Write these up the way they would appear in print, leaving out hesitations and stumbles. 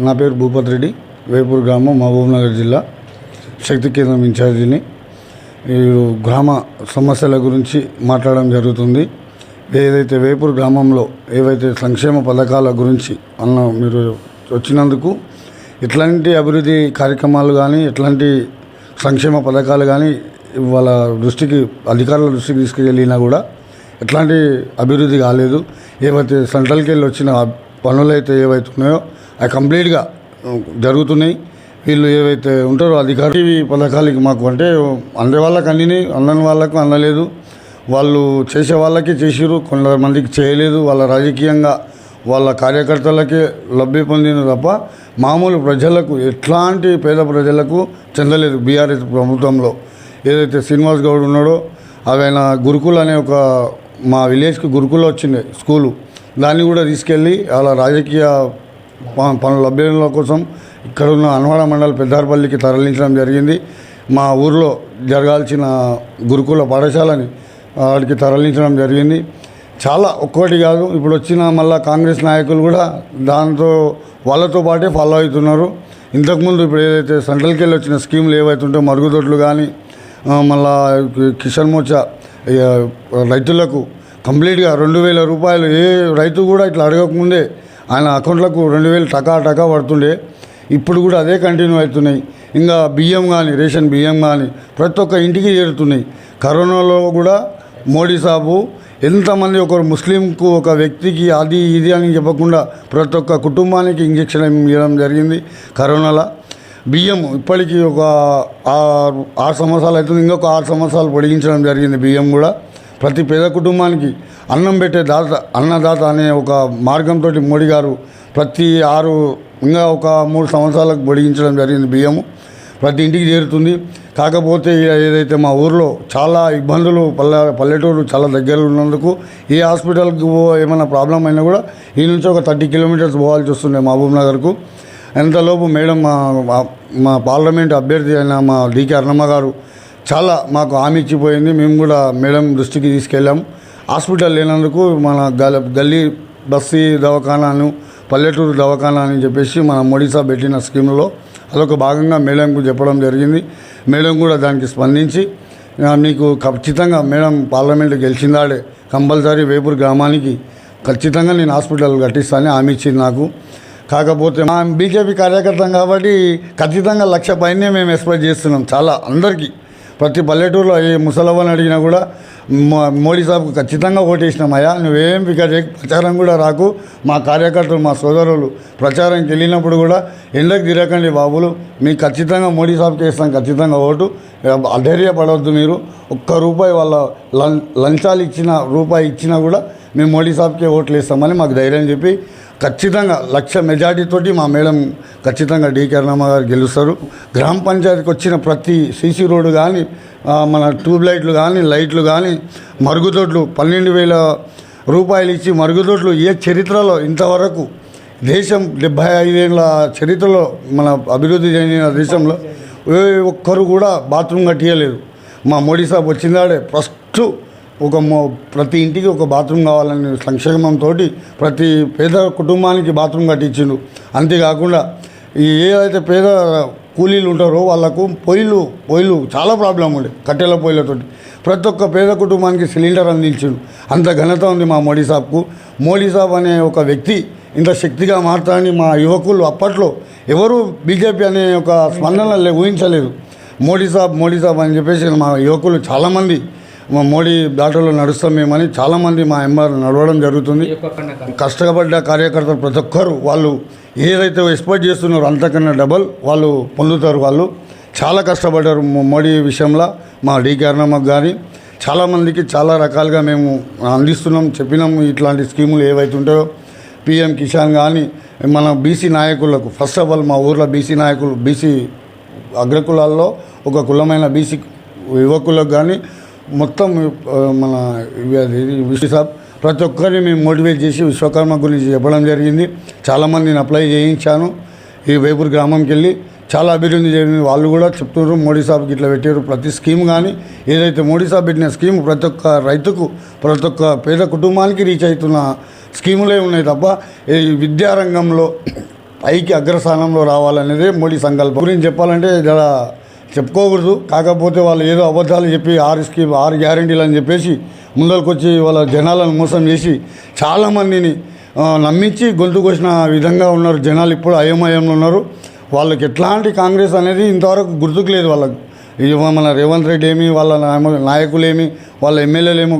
నా పేరు భూపత్ రెడ్డి, వేపూర్ గ్రామం, మహబూబ్నగర్ జిల్లా శక్తి కేంద్రం ఇన్ఛార్జిని. ఈ గ్రామ సమస్యల గురించి మాట్లాడడం జరుగుతుంది. ఏదైతే వేపూర్ గ్రామంలో ఏవైతే సంక్షేమ పథకాల గురించి మీరు వచ్చినందుకు ఎట్లాంటి అభివృద్ధి కార్యక్రమాలు కానీ ఎట్లాంటి సంక్షేమ పథకాలు కానీ వాళ్ళ దృష్టికి అధికారుల దృష్టికి తీసుకెళ్ళినా కూడా ఎట్లాంటి అభివృద్ధి కాలేదు. ఏవైతే సెంట్రల్కి వెళ్ళి వచ్చిన పనులు అయితే ఏవైతే ఉన్నాయో అవి కంప్లీట్గా జరుగుతున్నాయి. వీళ్ళు ఏవైతే ఉంటారో అధికారులు ఈ పథకాలకి మాకు అంటే అందే వాళ్ళకి అందినాయి, అందని వాళ్ళకు అందలేదు. వాళ్ళు చేసే వాళ్ళకి చేసిరు, కొంతమందికి చేయలేదు. వాళ్ళ రాజకీయంగా వాళ్ళ కార్యకర్తలకే లబ్ధి పొందిన తప్ప మామూలు ప్రజలకు ఎట్లాంటి పేద ప్రజలకు చెందలేదు. బీఆర్ఎస్ ప్రభుత్వంలో ఏదైతే శ్రీనివాస్ గౌడ్ ఉన్నాడో ఆయన గురుకుల్ అనే ఒక మా విలేజ్కి గురుకుల్ వచ్చింది స్కూలు, దాన్ని కూడా తీసుకెళ్ళి వాళ్ళ రాజకీయ పనుల లభ్యతల కోసం ఇక్కడ ఉన్న అన్వాడ మండల పెద్దారపల్లికి తరలించడం జరిగింది. మా ఊర్లో జరగాల్సిన గురుకుల పాఠశాలని వాడికి తరలించడం జరిగింది. చాలా ఒక్కటి కాదు, ఇప్పుడు వచ్చిన మళ్ళీ కాంగ్రెస్ నాయకులు కూడా దాంతో వాళ్ళతో పాటే ఫాలో అవుతున్నారు. ఇంతకుముందు ఇప్పుడు ఏదైతే సెంట్రల్కి వెళ్ళి వచ్చిన స్కీములు ఏవైతే ఉంటాయో మరుగుదొడ్లు కానీ మళ్ళా కిసాన్ మోర్చా రైతులకు కంప్లీట్గా 2,000 రూపాయలు ఏ రైతు కూడా ఇట్లా అడగకముందే ఆయన అకౌంట్లకు 2,000 టకా పడుతుండే. ఇప్పుడు కూడా అదే కంటిన్యూ అవుతున్నాయి. ఇంకా బియ్యం కానీ రేషన్ బియ్యం కానీ ప్రతి ఒక్క ఇంటికి చేరుతున్నాయి. కరోనాలో కూడా మోడీ సాబు ఎంతమంది ఒక ముస్లింకు ఒక వ్యక్తికి అది ఇది అని చెప్పకుండా ప్రతి ఒక్క కుటుంబానికి ఇంజక్షన్ ఇవ్వడం జరిగింది. కరోనాలో బియ్యం ఇప్పటికీ ఒక 6 సంవత్సరాలు అవుతుంది, ఇంకొక 6 సంవత్సరాలు పొడిగించడం జరిగింది. బియ్యం కూడా ప్రతి పేద కుటుంబానికి అన్నం పెట్టే అన్నదాత అనే ఒక మార్గంతో మోడీ గారు ప్రతి ఇంకా ఒక 3 సంవత్సరాలకు పొడిగించడం జరిగింది. బియ్యము ప్రతి ఇంటికి చేరుతుంది. కాకపోతే ఏదైతే మా ఊర్లో చాలా ఇబ్బందులు, పల్లెటూరు చాలా దగ్గర ఉన్నందుకు ఏ హాస్పిటల్కి ఏమైనా ప్రాబ్లం అయినా కూడా ఈ నుంచి ఒక 30 కిలోమీటర్స్ పోవాల్సి వస్తుంది మహబూబ్ నగర్కు. ఎంతలోపు మేడం మా పార్లమెంట్ అభ్యర్థి అయిన మా డికే అరుణమ్మ గారు చాలా మాకు హామీ ఇచ్చిపోయింది. మేము కూడా మేడం దృష్టికి తీసుకెళ్ళాము. హాస్పిటల్ లేనందుకు మన గల్లీ బస్తీ దవాఖానాను పల్లెటూరు దవాఖానా అని చెప్పేసి మన మోడీ సాబ్ పెట్టిన స్కీమ్లో అదొక భాగంగా మేడంకు చెప్పడం జరిగింది. మేడం కూడా దానికి స్పందించి మీకు ఖచ్చితంగా మేడం పార్లమెంట్ గెలిచిందాడే కంపల్సరీ వేపూర్ గ్రామానికి ఖచ్చితంగా నేను హాస్పిటల్ కట్టిస్తానని హామీ ఇచ్చింది నాకు. కాకపోతే మా బీజేపీ కార్యకర్తం కాబట్టి ఖచ్చితంగా 1,00,000 పైనే మేము ఎక్స్పెక్ట్ చేస్తున్నాం. చాలా అందరికీ ప్రతి పల్లెటూరులో ఏ ముసలవ్వని అడిగినా కూడా మోడీ సాబ్కు ఖచ్చితంగా ఓటేసినామయ్యా, నువ్వేం ప్రచారం కూడా రాకు, మా కార్యకర్తలు మా సోదరులు ప్రచారంకి వెళ్ళినప్పుడు కూడా ఎండకు తిరగకండి బాబులు, మీకు ఖచ్చితంగా మోడీ సాబ్కి వేస్తాం ఖచ్చితంగా ఓటు, అధైర్యపడవద్దు మీరు. ₹1 వాళ్ళ లంచాలు రూపాయి ఇచ్చినా కూడా మేము మోడీ సాబ్కే ఓట్లు వేస్తామని మాకు ధైర్యం చెప్పి ఖచ్చితంగా 1,00,000 మెజార్టీతోటి మా మేడం ఖచ్చితంగా డికే అరుణమ్మ గారు గెలుస్తారు. గ్రామ పంచాయతీకి వచ్చిన ప్రతి సీసీ రోడ్డు కానీ మన ట్యూబ్ లైట్లు కానీ లైట్లు కానీ మరుగుదొడ్లు 12,000 రూపాయలు ఇచ్చి మరుగుదొడ్లు ఏ చరిత్రలో ఇంతవరకు దేశం 75 ఏళ్ళ చరిత్రలో మన అభివృద్ధి చెందిన దేశంలో ఏ ఒక్కరు కూడా బాత్రూమ్ కట్టియలేదు. మా మోడీ సాబ్ వచ్చిందాడే ఫస్ట్ ప్రతి ఇంటికి ఒక బాత్రూమ్ కావాలని సంక్షేమంతో ప్రతి పేద కుటుంబానికి బాత్రూమ్ కట్టించిండు. అంతేకాకుండా ఏదైతే పేద కూలీలు ఉంటారో వాళ్ళకు పొయ్యిలు చాలా ప్రాబ్లం ఉండే, కట్టెల పొయ్యిలతోటి ప్రతి ఒక్క పేద కుటుంబానికి సిలిండర్ అందించిండు. అంత ఘనత ఉంది మా మోడీ సాబ్కు. మోడీ సాబ్ అనే ఒక వ్యక్తి ఇంత శక్తిగా మారుతాడని మా యువకులు అప్పట్లో ఎవరు బీజేపీ అనే ఒక స్పందన ఊహించలేదు. మోడీ సాబ్ అని చెప్పేసి మా యువకులు చాలామంది మా మోడీ బాటలో నడుస్తాం మేమని చాలామంది మా ఎంఆర్ నడవడం జరుగుతుంది. కష్టపడ్డ కార్యకర్తలు ప్రతి ఒక్కరు వాళ్ళు ఏదైతే ఎక్స్పెక్ట్ చేస్తున్నారో అంతకన్నా డబల్ వాళ్ళు పొందుతారు. వాళ్ళు చాలా కష్టపడ్డారు మోడీ విషయంలో. మా డికే అరుణమ్మ కానీ చాలామందికి చాలా రకాలుగా మేము అందిస్తున్నాం, చెప్పినాము. ఇట్లాంటి స్కీములు ఏవైతే ఉంటాయో PM కిసాన్ కానీ మన బీసీ నాయకులకు ఫస్ట్ ఆఫ్ ఆల్ మా ఊర్లో బీసీ నాయకులు బీసీ అగ్రకులాల్లో ఒక కులమైన బీసీ యువకులకు కానీ మొత్తం మన సాబ్ ప్రతి ఒక్కరిని మేము మోటివేట్ చేసి విశ్వకర్మ గురించి చెప్పడం జరిగింది. చాలామందిని అప్లై చేయించాను. ఈ వేపూర్ గ్రామంకి వెళ్ళి చాలా అభివృద్ధి జరిగింది. వాళ్ళు కూడా చెప్తున్నారు మోడీ సాబ్కి ఇట్లా పెట్టారు. ప్రతి స్కీమ్ కానీ ఏదైతే మోడీ సాబ్ పెట్టిన స్కీమ్ ప్రతి ఒక్క రైతుకు ప్రతి ఒక్క పేద కుటుంబానికి రీచ్ అవుతున్న స్కీములే ఉన్నాయి తప్ప ఈ విద్యారంగంలో పైకి అగ్రస్థానంలో రావాలనేదే మోడీ సంకల్పం. గురించి చెప్పాలంటే ఇలా చెప్పుకోకూడదు, కాకపోతే వాళ్ళు ఏదో అబద్ధాలు చెప్పి 6 గ్యారెంటీలు అని చెప్పేసి ముందరికొచ్చి వాళ్ళ జనాలను మోసం చేసి చాలామందిని నమ్మించి గొంతు కోసిన విధంగా ఉన్నారు జనాలు. ఇప్పుడు అయోమయంలో ఉన్నారు. వాళ్ళకి ఎట్లాంటి కాంగ్రెస్ అనేది ఇంతవరకు గుర్తుకు లేదు వాళ్ళకు. మన రేవంత్ రెడ్డి ఏమి, వాళ్ళ నాయకులేమి, వాళ్ళ ఎమ్మెల్యేలేమో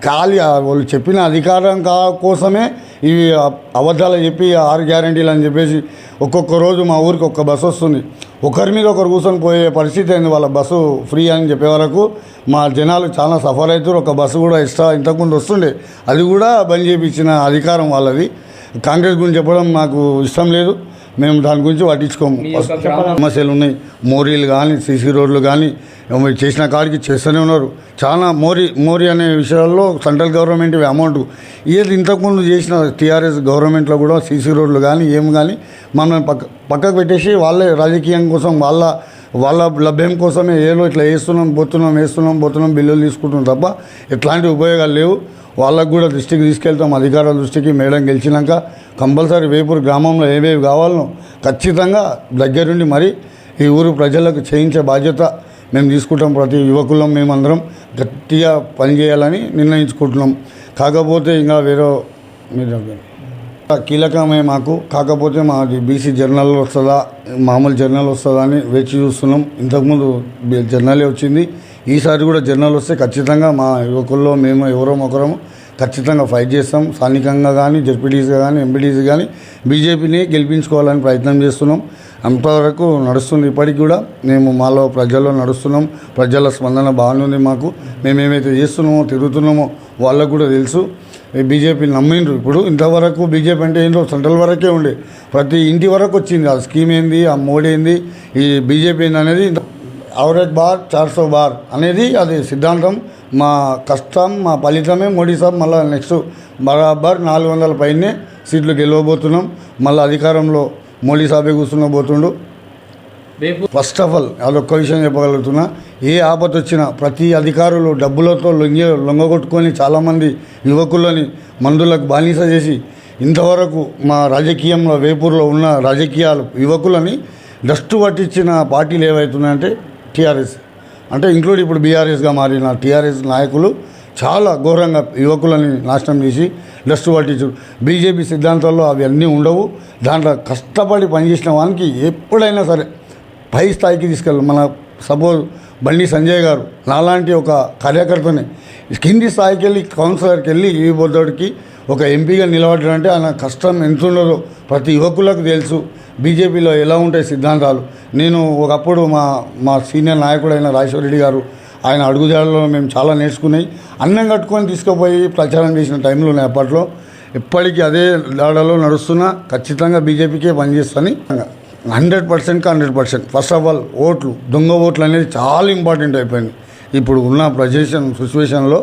ఖాళీ వాళ్ళు చెప్పిన అధికారం కోసమే ఇవి అబద్ధాలు చెప్పి 6 గ్యారెంటీలు అని చెప్పేసి ఒక్కొక్క రోజు మా ఊరికి ఒక్క బస్సు వస్తుంది. ఒకరి మీద ఒకరు కూర్చొని పోయే పరిస్థితి అయింది. వాళ్ళ బస్సు ఫ్రీ అని చెప్పే వరకు మా జనాలు చాలా సఫర్ అవుతారు. ఒక బస్సు కూడా ఎక్స్ట్రా ఇంతకుముందు వస్తుండే, అది కూడా బంద్ చేయించిన అధికారం వాళ్ళది. కాంగ్రెస్ గురించి చెప్పడం నాకు ఇష్టం లేదు, మేము దాని గురించి పట్టించుకోము. సమస్యలు ఉన్నాయి, మోరీలు కానీ సీసీ రోడ్లు కానీ చేసిన కాడికి చేస్తూనే ఉన్నారు. చాలా మోరీ అనే విషయాల్లో సెంట్రల్ గవర్నమెంట్ అమౌంట్ ఏది ఇంతకుముందు చేసిన టీఆర్ఎస్ గవర్నమెంట్లో కూడా సీసీ రోడ్లు కానీ ఏమి కానీ మనం పక్కకు పెట్టేసి వాళ్ళే రాజకీయం కోసం వాళ్ళ లభ్యం కోసమే ఏదో ఇట్లా వేస్తున్నాం పోతున్నాం బిల్లులు తీసుకుంటున్నాం తప్ప ఎట్లాంటి ఉపయోగాలు లేవు. వాళ్ళకు కూడా దృష్టికి తీసుకెళ్తాం, అధికారుల దృష్టికి. మేడం గెలిచినాక కంపల్సరీ వేపూరు గ్రామంలో ఏవేవి కావాలనో ఖచ్చితంగా దగ్గరుండి మరి ఈ ఊరు ప్రజలకు చేయించే బాధ్యత మేము తీసుకుంటాం. ప్రతి యువకులం మేమందరం గట్టిగా పనిచేయాలని నిర్ణయించుకుంటున్నాం. కాకపోతే ఇంకా వేరే కీలకమే మాకు. కాకపోతే మాది బీసీ జర్నల్ వస్తుందా, మామూలు జర్నల్ వస్తుందా అని వేచి చూస్తున్నాం. ఇంతకుముందు జర్నలే వచ్చింది, ఈసారి కూడా జర్నల్ వస్తే ఖచ్చితంగా మా యువకుల్లో మేము ఎవరో ఒకరము ఖచ్చితంగా ఫైట్ చేస్తాం. స్థానికంగా కానీ జెడ్పీటీసీగా కానీ ఎంపీటీసీ కానీ బీజేపీని గెలిపించుకోవాలని ప్రయత్నం చేస్తున్నాం. అంతవరకు నడుస్తుంది. ఇప్పటికి కూడా మేము మాలో ప్రజల్లో నడుస్తున్నాం. ప్రజల స్పందన బాగానే ఉంది మాకు. మేమేమైతే చేస్తున్నామో తిరుగుతున్నామో వాళ్ళకు కూడా తెలుసు. బీజేపీని నమ్మిండ్రు. ఇప్పుడు ఇంతవరకు బీజేపీ అంటే ఏంటో సెంట్రల్ వరకే ఉండే, ప్రతి ఇంటి వరకు వచ్చింది. ఆ స్కీమ్ ఏంది, ఆ మోడీ ఏంది, ఈ బీజేపీ ఏంది అనేది అవరేజ్ బార్ 400 బార్ అనేది అది సిద్ధాంతం. మా కష్టం మా ఫలితమే మోడీ సాబ్ మళ్ళీ నెక్స్ట్ బరాబర్ 400 పైనే సీట్లు గెలవబోతున్నాం. మళ్ళీ అధికారంలో మోడీ సాబే కూర్చున్నబోతుండు. ఫస్ట్ ఆఫ్ ఆల్ అదొక్క విషయం చెప్పగలుగుతున్నా, ఏ ఆపద వచ్చినా ప్రతి అధికారులు డబ్బులతో లొంగగొట్టుకొని చాలామంది యువకులని మందులకు బానిస చేసి ఇంతవరకు మా రాజకీయంలో వేపూర్లో ఉన్న రాజకీయాలు యువకులని డస్టు పట్టించిన పార్టీలు ఏవైతున్నాయంటే టీఆర్ఎస్, అంటే ఇంక్లూడ్ ఇప్పుడు బీఆర్ఎస్గా మారిన టీఆర్ఎస్ నాయకులు చాలా ఘోరంగా యువకులని నాశనం చేసి డస్టు పట్టించు. బీజేపీ సిద్ధాంతాల్లో అవి అన్నీ ఉండవు. దాంట్లో కష్టపడి పనిచేసిన వానికి ఎప్పుడైనా సరే పై స్థాయికి తీసుకెళ్ళాలి. మన సపోజ్ బండి సంజయ్ గారు నాలాంటి ఒక కార్యకర్తని కింది స్థాయికి వెళ్ళి కౌన్సిలర్కి వెళ్ళి ఈ బొద్దడికి ఒక ఎంపీగా నిలబడ్డాడంటే ఆయన కష్టం ఎంత ఉండదో ప్రతి యువకులకు తెలుసు. బీజేపీలో ఎలా ఉంటాయి సిద్ధాంతాలు. నేను ఒకప్పుడు మా సీనియర్ నాయకుడైన రాజేశ్వర రెడ్డి గారు ఆయన అడుగుజాడలో మేము చాలా నేర్చుకున్నాయి. అన్నం కట్టుకొని తీసుకుపోయి ప్రచారం చేసిన టైంలో అప్పట్లో ఇప్పటికీ అదే దాడలో నడుస్తున్నా ఖచ్చితంగా బీజేపీకే పనిచేస్తాను 100%కి 100%. ఫస్ట్ ఆఫ్ ఆల్ ఓట్లు, దొంగ ఓట్లు అనేది చాలా ఇంపార్టెంట్ అయిపోయింది. ఇప్పుడు ఉన్న సిచ్యువేషన్లో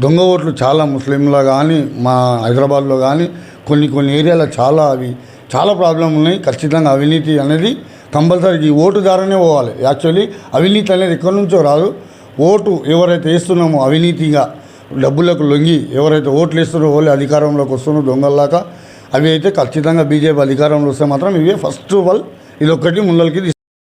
దొంగ ఓట్లు చాలా ముస్లింలో కానీ మా హైదరాబాద్లో కానీ కొన్ని ఏరియాలో చాలా ప్రాబ్లం ఉన్నాయి. ఖచ్చితంగా అవినీతి అనేది కంపల్సరీ ఈ ఓటు ద్వారానే పోవాలి. యాక్చువల్లీ అవినీతి అనేది ఎక్కడి నుంచో రాదు. ఓటు ఎవరైతే వేస్తున్నామో అవినీతిగా డబ్బులకు లొంగి ఎవరైతే ఓట్లు వేస్తున్నారో వాళ్ళు అధికారంలోకి వస్తున్నారో దొంగల్లాగా అవి అయితే ఖచ్చితంగా బీజేపీ అధికారంలో వస్తే మాత్రం ఇవే ఫస్ట్ ఆఫ్ ఆల్ ఇదొక్కటి ముందరికి